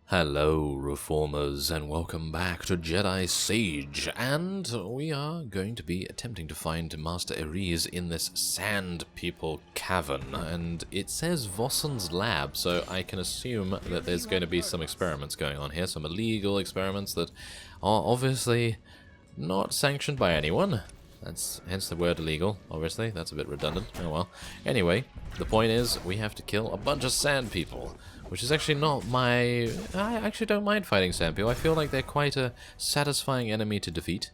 Hello, Reformers, and welcome back to Jedi Siege, and we are going to be attempting to find Master Aris in this Sand People cavern, and it says Vossen's lab, so I can assume that there's going to be some experiments going on here, some illegal experiments that are obviously not sanctioned by anyone. That's hence the word illegal, obviously. That's a bit redundant. Oh well. Anyway, the point is, we have to kill a bunch of Sand People, which is actually not my... I actually don't mind fighting Sand People. I feel like they're quite a satisfying enemy to defeat,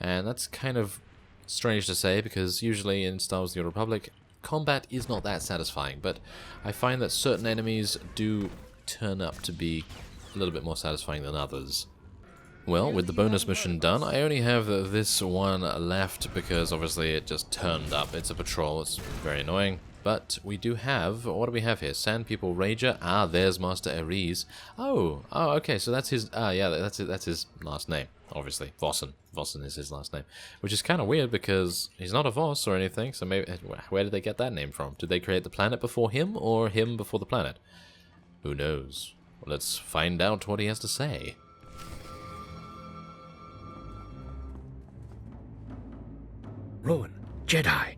and that's kind of strange to say, because usually in Star Wars The Old Republic, combat is not that satisfying, but I find that certain enemies do turn up to be a little bit more satisfying than others. Well, with the bonus mission done, I only have this one left because obviously it just turned up. It's a patrol, it's very annoying. But we do have, what do we have here? Sand People Rager. Ah, there's Master Aris. Oh, okay, so that's his, yeah, that's his last name, obviously. Vossen. Vossen is his last name. Which is kind of weird because he's not a Voss or anything, so maybe, where did they get that name from? Did they create the planet before him, or him before the planet? Who knows? Well, let's find out what he has to say. Rowan, Jedi,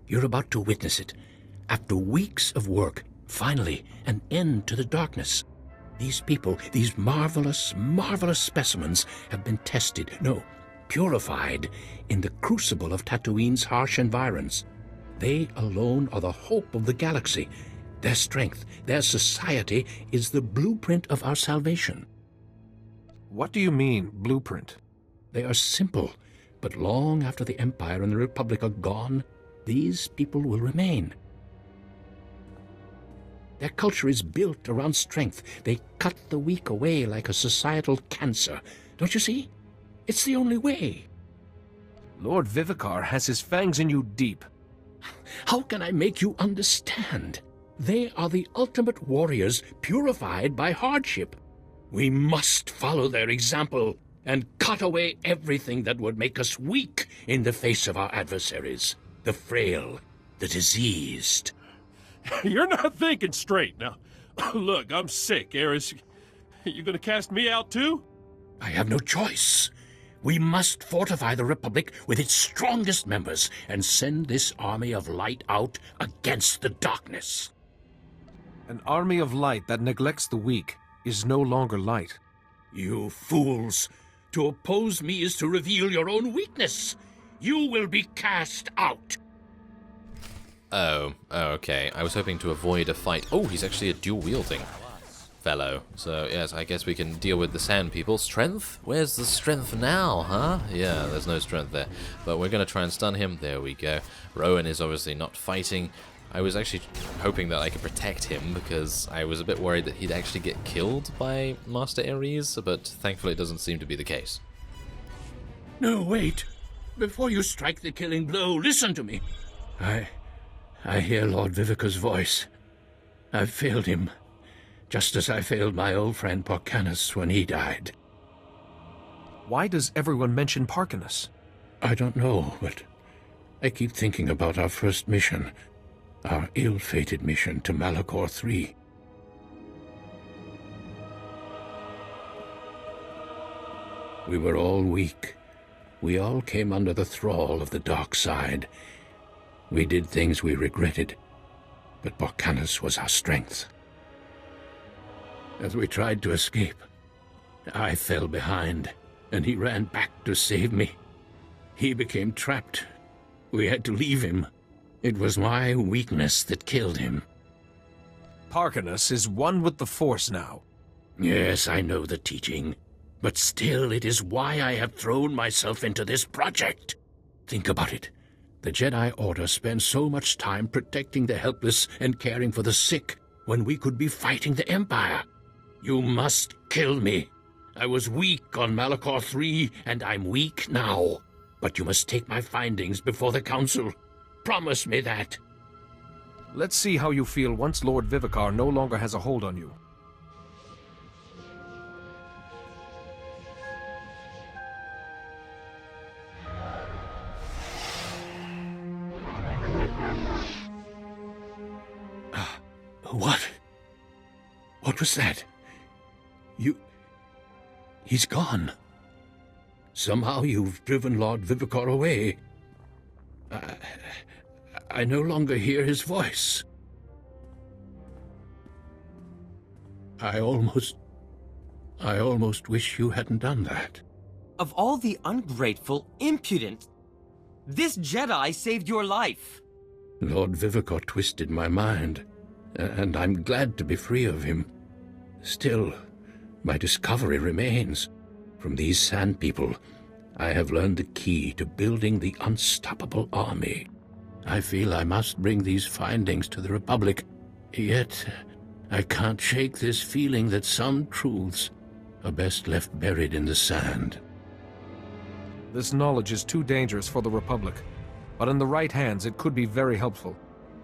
you're about to witness it. After weeks of work, finally, an end to the darkness. These people, these marvelous, marvelous specimens have been tested, no, purified, in the crucible of Tatooine's harsh environs. They alone are the hope of the galaxy. Their strength, their society is the blueprint of our salvation. What do you mean, blueprint? They are simple. But long after the Empire and the Republic are gone, these people will remain. Their culture is built around strength. They cut the weak away like a societal cancer. Don't you see? It's the only way. Lord Vivar has his fangs in you deep. How can I make you understand? They are the ultimate warriors purified by hardship. We must follow their example and cut away everything that would make us weak in the face of our adversaries. The frail, the diseased. You're not thinking straight. Now, look, I'm sick, Aris. You gonna cast me out too? I have no choice. We must fortify the Republic with its strongest members and send this army of light out against the darkness. An army of light that neglects the weak is no longer light. You fools! To oppose me is to reveal your own weakness. You will be cast out. Oh, okay. I was hoping to avoid a fight. Oh, he's actually a dual-wielding fellow. So, yes, I guess we can deal with the Sand People. Strength? Where's the strength now, huh? Yeah, there's no strength there. But we're going to try and stun him. There we go. Rowan is obviously not fighting. I was actually hoping that I could protect him because I was a bit worried that he'd actually get killed by Master Aris, but thankfully it doesn't seem to be the case. No, wait. Before you strike the killing blow, listen to me. I hear Lord Vivar's voice. I've failed him, just as I failed my old friend Porcanus when he died. Why does everyone mention Parkinus? I don't know, but I keep thinking about our first mission. Our ill-fated mission to Malachor III. We were all weak. We all came under the thrall of the dark side. We did things we regretted, but Porcanus was our strength. As we tried to escape, I fell behind, and he ran back to save me. He became trapped. We had to leave him. It was my weakness that killed him. Parkinus is one with the Force now. Yes, I know the teaching. But still, it is why I have thrown myself into this project. Think about it. The Jedi Order spends so much time protecting the helpless and caring for the sick when we could be fighting the Empire. You must kill me. I was weak on Malachor III, and I'm weak now. But you must take my findings before the Council. Promise me that. Let's see how you feel once Lord Vivar no longer has a hold on you. What? What was that? He's gone. Somehow you've driven Lord Vivar away. I no longer hear his voice. I almost wish you hadn't done that. Of all the ungrateful, impudent... This Jedi saved your life! Lord Vivar twisted my mind, and I'm glad to be free of him. Still, my discovery remains. From these sand people, I have learned the key to building the unstoppable army. I feel I must bring these findings to the Republic, yet I can't shake this feeling that some truths are best left buried in the sand. This knowledge is too dangerous for the Republic, but in the right hands it could be very helpful.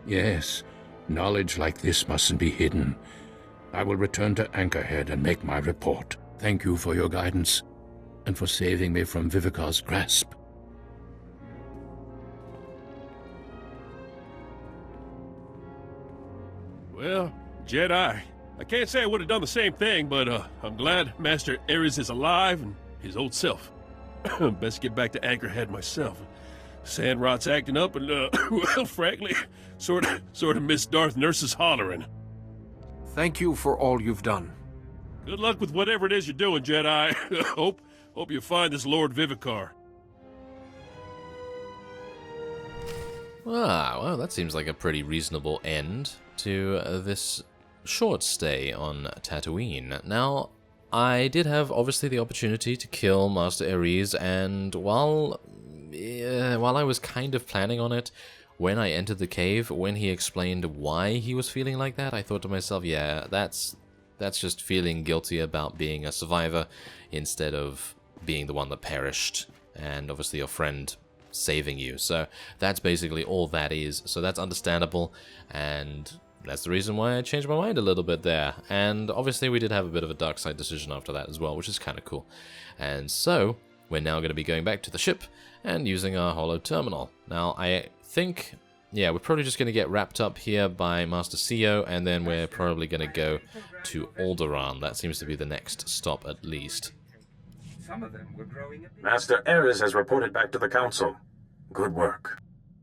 Yes, knowledge like this mustn't be hidden. I will return to Anchorhead and make my report. Thank you for your guidance, and for saving me from Vivicar's grasp. Well, Jedi, I can't say I would have done the same thing, but I'm glad Master Aris is alive and his old self. Best get back to Anchorhead myself. Sandrot's acting up and, well, frankly, sort of miss Darth Nurse's hollering. Thank you for all you've done. Good luck with whatever it is you're doing, Jedi. Hope you find this Lord Vivar. Well, that seems like a pretty reasonable end to this short stay on Tatooine. Now, I did have, obviously, the opportunity to kill Master Aris, and while I was kind of planning on it, when I entered the cave, when he explained why he was feeling like that, I thought to myself, yeah, that's just feeling guilty about being a survivor instead of being the one that perished, and obviously your friend saving you. So that's basically all that is. So that's understandable, and that's the reason why I changed my mind a little bit there. And obviously we did have a bit of a dark side decision after that as well, which is kind of cool. And so we're now going to be going back to the ship and using our holo terminal. Now I think, yeah, we're probably just going to get wrapped up here by Master CEO, and then we're probably going to go to Alderaan. That seems to be the next stop at least. Master Aris has reported back to the Council. Good work.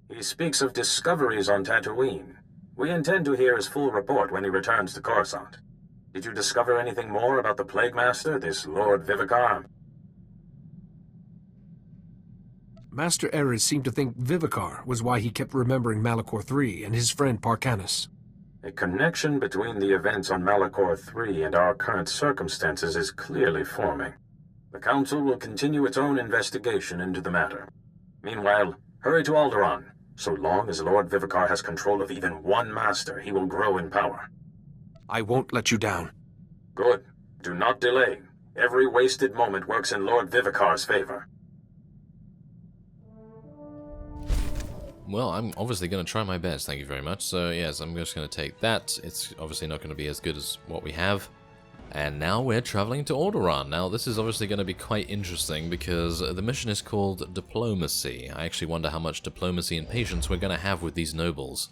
He speaks of discoveries on Tatooine. We intend to hear his full report when he returns to Coruscant. Did you discover anything more about the Plague Master, this Lord Vivar? Master Aris seemed to think Vivar was why he kept remembering Malachor III and his friend Parcanis. A connection between the events on Malachor III and our current circumstances is clearly forming. The Council will continue its own investigation into the matter. Meanwhile, hurry to Alderaan. So long as Lord Vivar has control of even one master, he will grow in power. I won't let you down. Good. Do not delay. Every wasted moment works in Lord Vivar's favor. Well, I'm obviously going to try my best, thank you very much. So yes, I'm just going to take that. It's obviously not going to be as good as what we have. And now we're traveling to Alderaan. Now this is obviously going to be quite interesting because the mission is called Diplomacy. I actually wonder how much diplomacy and patience we're going to have with these nobles.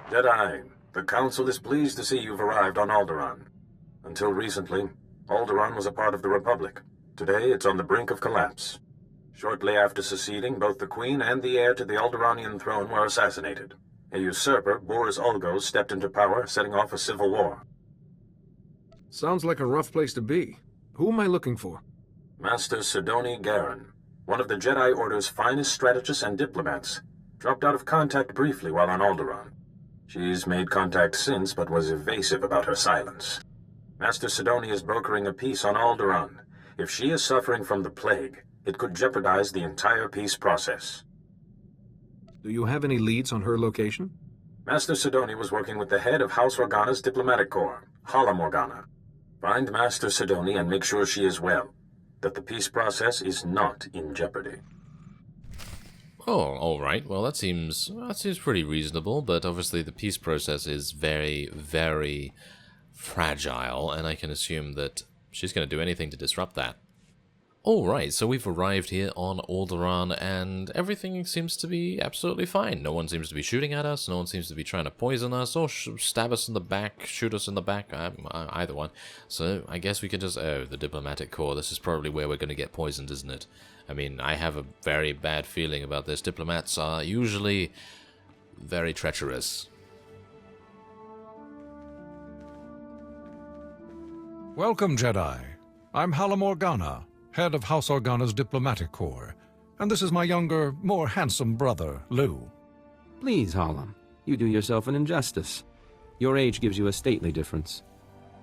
Jedi, the Council is pleased to see you've arrived on Alderaan. Until recently, Alderaan was a part of the Republic. Today it's on the brink of collapse. Shortly after seceding, both the Queen and the heir to the Alderaanian throne were assassinated. A usurper, Boris Ulgos, stepped into power, setting off a civil war. Sounds like a rough place to be. Who am I looking for? Master Sidoni Garen, one of the Jedi Order's finest strategists and diplomats, dropped out of contact briefly while on Alderaan. She's made contact since, but was evasive about her silence. Master Sidoni is brokering a peace on Alderaan. If she is suffering from the plague, it could jeopardize the entire peace process. Do you have any leads on her location? Master Sidoni was working with the head of House Organa's diplomatic corps, Hala Morgana. Find Master Sidoni and make sure she is well, that the peace process is not in jeopardy. Oh, alright. Well, that seems pretty reasonable, but obviously the peace process is very, very fragile, and I can assume that she's going to do anything to disrupt that. Alright, so we've arrived here on Alderaan, and everything seems to be absolutely fine. No one seems to be shooting at us, no one seems to be trying to poison us, or stab us in the back, shoot us in the back, either one. So, I guess we can just... Oh, the diplomatic corps, this is probably where we're going to get poisoned, isn't it? I mean, I have a very bad feeling about this. Diplomats are usually very treacherous. Welcome, Jedi. I'm Callum Organa, head of House Organa's diplomatic corps, and this is my younger, more handsome brother, Lou. Please, Callum, you do yourself an injustice. Your age gives you a stately difference.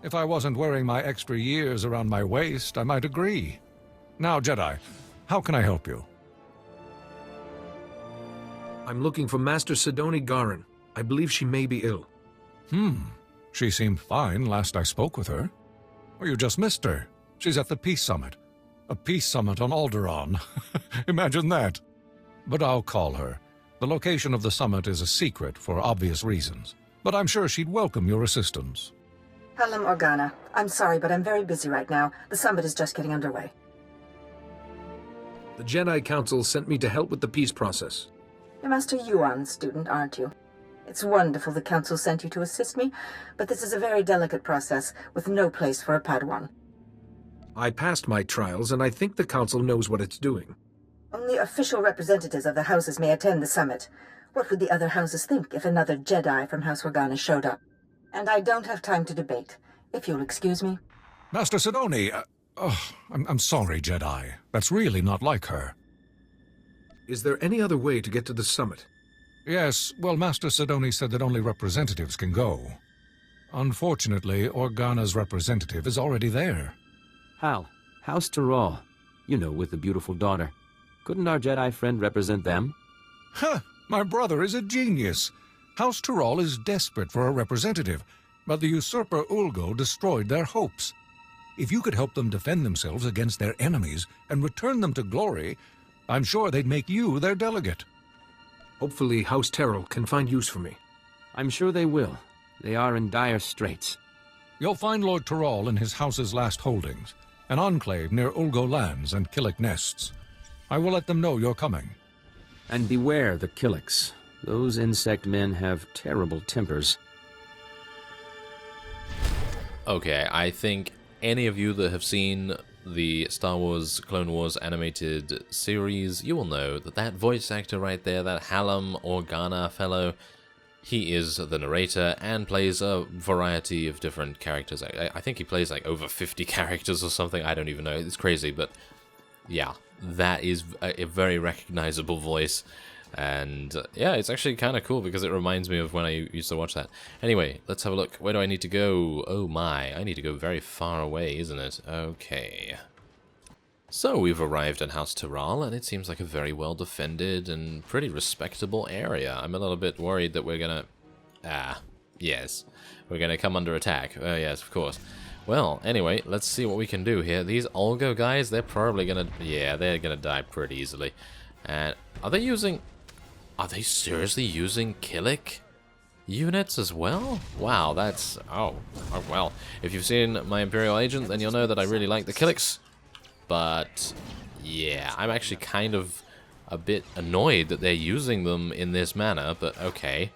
If I wasn't wearing my extra years around my waist, I might agree. Now, Jedi, how can I help you? I'm looking for Master Sidoni Garin. I believe she may be ill. She seemed fine last I spoke with her. Or you just missed her. She's at the Peace Summit. A peace summit on Alderaan. Imagine that. But I'll call her. The location of the summit is a secret for obvious reasons. But I'm sure she'd welcome your assistance. Callum Organa, I'm sorry, but I'm very busy right now. The summit is just getting underway. The Jedi Council sent me to help with the peace process. You're Master Yuan's student, aren't you? It's wonderful the Council sent you to assist me, but this is a very delicate process with no place for a Padawan. I passed my trials, and I think the Council knows what it's doing. Only official representatives of the houses may attend the summit. What would the other houses think if another Jedi from House Organa showed up? And I don't have time to debate. If you'll excuse me. Master Sidoni, I'm sorry, Jedi. That's really not like her. Is there any other way to get to the summit? Yes, well, Master Sidoni said that only representatives can go. Unfortunately, Organa's representative is already there. Hal, House Teral. You know, with the beautiful daughter. Couldn't our Jedi friend represent them? Huh! My brother is a genius. House Teral is desperate for a representative, but the usurper Ulgo destroyed their hopes. If you could help them defend themselves against their enemies and return them to glory, I'm sure they'd make you their delegate. Hopefully House Teral can find use for me. I'm sure they will. They are in dire straits. You'll find Lord Teral in his house's last holdings, an enclave near Ulgo lands and Killik nests. I will let them know you're coming. And beware the Killiks. Those insect men have terrible tempers. Okay, I think any of you that have seen the Star Wars Clone Wars animated series, you will know that that voice actor right there, that Callum Organa fellow, he is the narrator and plays a variety of different characters. I think he plays like over 50 characters or something. I don't even know. It's crazy, but yeah, that is a very recognizable voice. And yeah, it's actually kind of cool because it reminds me of when I used to watch that. Anyway, let's have a look. Where do I need to go? Oh my, I need to go very far away, isn't it? Okay. So we've arrived at House Teral, and it seems like a very well defended and pretty respectable area. I'm a little bit worried that we're gonna... yes. We're gonna come under attack. Oh yes, of course. Well, anyway, let's see what we can do here. These Ulgo guys, they're probably gonna... Yeah, they're gonna die pretty easily. And are they using... Are they seriously using Killik units as well? Wow, that's... Oh, well. If you've seen my Imperial Agent, then you'll know that I really like the Killiks. But, yeah, I'm actually kind of a bit annoyed that they're using them in this manner, but okay.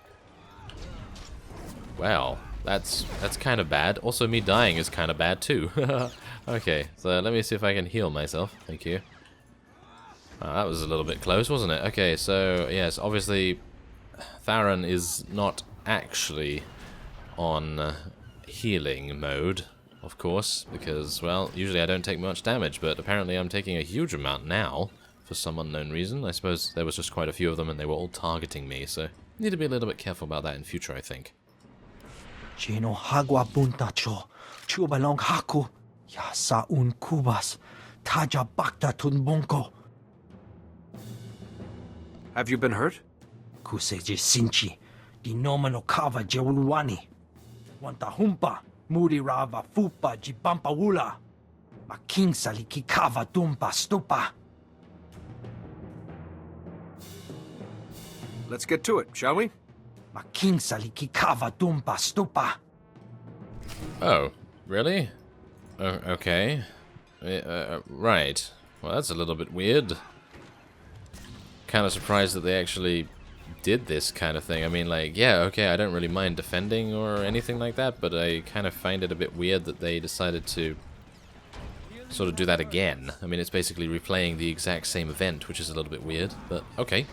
Well, that's kind of bad. Also, me dying is kind of bad, too. Okay, so let me see if I can heal myself. Thank you. That was a little bit close, wasn't it? Okay, so, yes, obviously, Theron is not actually on healing mode, of course, because, well, usually I don't take much damage, but apparently I'm taking a huge amount now, for some unknown reason. I suppose there was just quite a few of them, and they were all targeting me, so need to be a little bit careful about that in future, I think. Chino hagwa buntacho, chubalong haku, ya saun kubas, taja bakta tunbunko. Have you been hurt? Kuseje sinchi, di nomano kava jeulwani. Wanta humpa, muri rava fupa jibampa wula. Making sali kikava dumpa stupa. Let's get to it, shall we? Making sali kikava dumpa stupa. Oh, really? Okay. Right. Well, that's a little bit weird. Kind of surprised that they actually did this kind of thing. I mean, like, yeah, okay, I don't really mind defending or anything like that, but I kind of find it a bit weird that they decided to sort of do that again. I mean, it's basically replaying the exact same event, which is a little bit weird, but okay.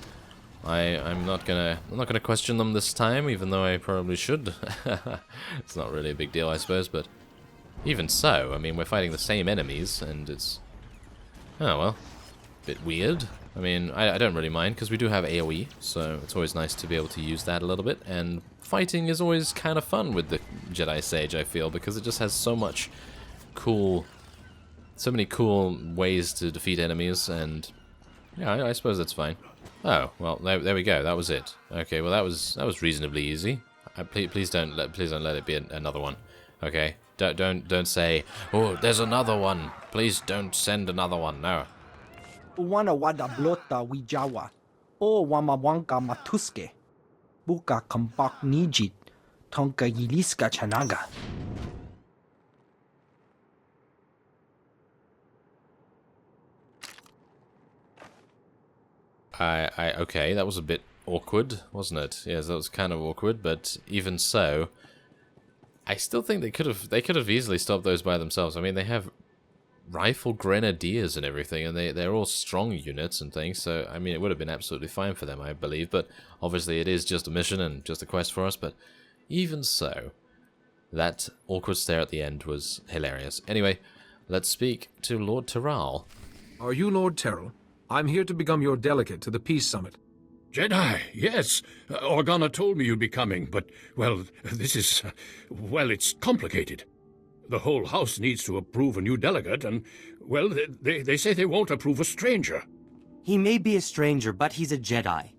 I'm not gonna question them this time, even though I probably should. It's not really a big deal, I suppose, but even so, I mean, we're fighting the same enemies, and it's, oh well, a bit weird. I mean, I don't really mind, because we do have AoE, so it's always nice to be able to use that a little bit, and fighting is always kind of fun with the Jedi Sage, I feel, because it just has so many cool ways to defeat enemies, and yeah, I suppose that's fine. Oh, well, there we go, that was it. Okay, well, that was reasonably easy. Please don't let it be another one. Okay, don't say, oh, there's another one. Please don't send another one. No. Wana wada blota wijawa. O wama wanka matuske. Buka kambak nijit. Tonka yiliska chanaga. Okay, that was a bit awkward, wasn't it? Yes, that was kind of awkward, but even so, I still think they could have easily stopped those by themselves. I mean, they have rifle grenadiers and everything, and they're all strong units and things, so, I mean, it would have been absolutely fine for them, I believe, but obviously it is just a mission and just a quest for us, but even so, that awkward stare at the end was hilarious. Anyway, let's speak to Lord Teral. Are you Lord Teral? I'm here to become your delegate to the Peace Summit. Jedi, yes. Organa told me you'd be coming, but, well, this is... well, it's complicated. The whole house needs to approve a new delegate, and, well, they say they won't approve a stranger. He may be a stranger, but he's a Jedi.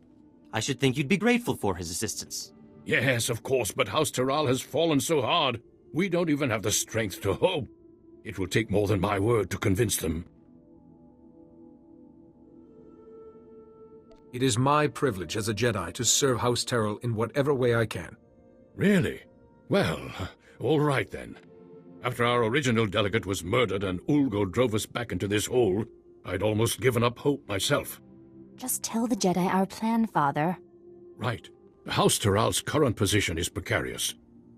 I should think you'd be grateful for his assistance. Yes, of course, but House Teral has fallen so hard, we don't even have the strength to hope. It will take more than my word to convince them. It is my privilege as a Jedi to serve House Teral in whatever way I can. Really? Well, all right then. After our original delegate was murdered and Ulgo drove us back into this hole, I'd almost given up hope myself. Just tell the Jedi our plan, Father. Right. House Teral's current position is precarious.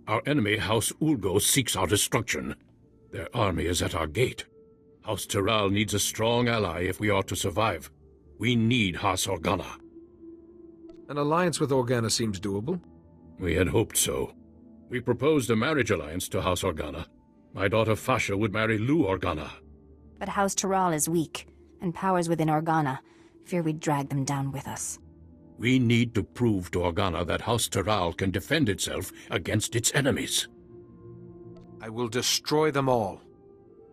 Our enemy, House Ulgo, seeks our destruction. Their army is at our gate. House Teral needs a strong ally if we are to survive. We need House Organa. An alliance with Organa seems doable. We had hoped so. We proposed a marriage alliance to House Organa. My daughter Fasha would marry Lou Organa. But House Teral is weak, and powers within Organa. Fear we'd drag them down with us. We need to prove to Organa that House Teral can defend itself against its enemies. I will destroy them all.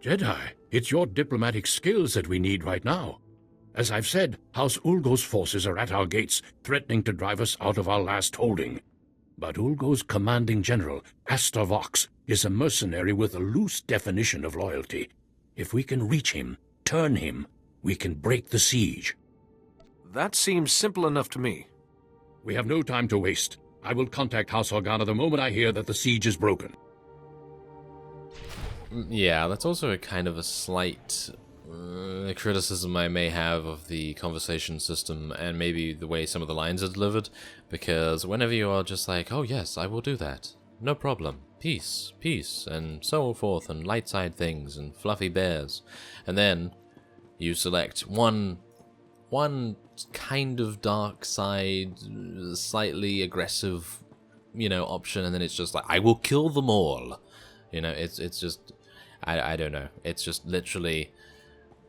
Jedi, it's your diplomatic skills that we need right now. As I've said, House Ulgo's forces are at our gates, threatening to drive us out of our last holding. But Ulgo's commanding general, Astor Vox, is a mercenary with a loose definition of loyalty. If we can reach him, turn him, we can break the siege. That seems simple enough to me. We have no time to waste. I will contact House Organa the moment I hear that the siege is broken. Yeah, that's also a kind of a slight criticism I may have of the conversation system and maybe the way some of the lines are delivered, because whenever you are just like, oh yes, I will do that, no problem, peace, peace, and so forth, and light side things, and fluffy bears, and then you select one kind of dark side, slightly aggressive, option, and then it's just like, I will kill them all. It's just, I don't know, it's just literally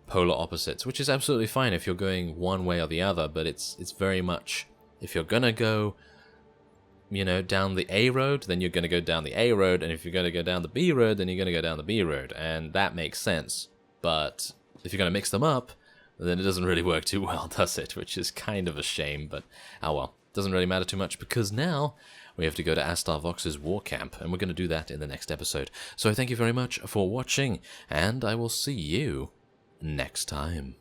polar opposites, which is absolutely fine if you're going one way or the other, but it's very much, if you're gonna go, down the A road, then you're gonna go down the A road, and if you're gonna go down the B road, then you're gonna go down the B road, and that makes sense. But if you're gonna mix them up, then it doesn't really work too well, does it? Which is kind of a shame, but oh well, doesn't really matter too much, because now we have to go to Astar Vox's war camp, and we're going to do that in the next episode. So thank you very much for watching, and I will see you next time.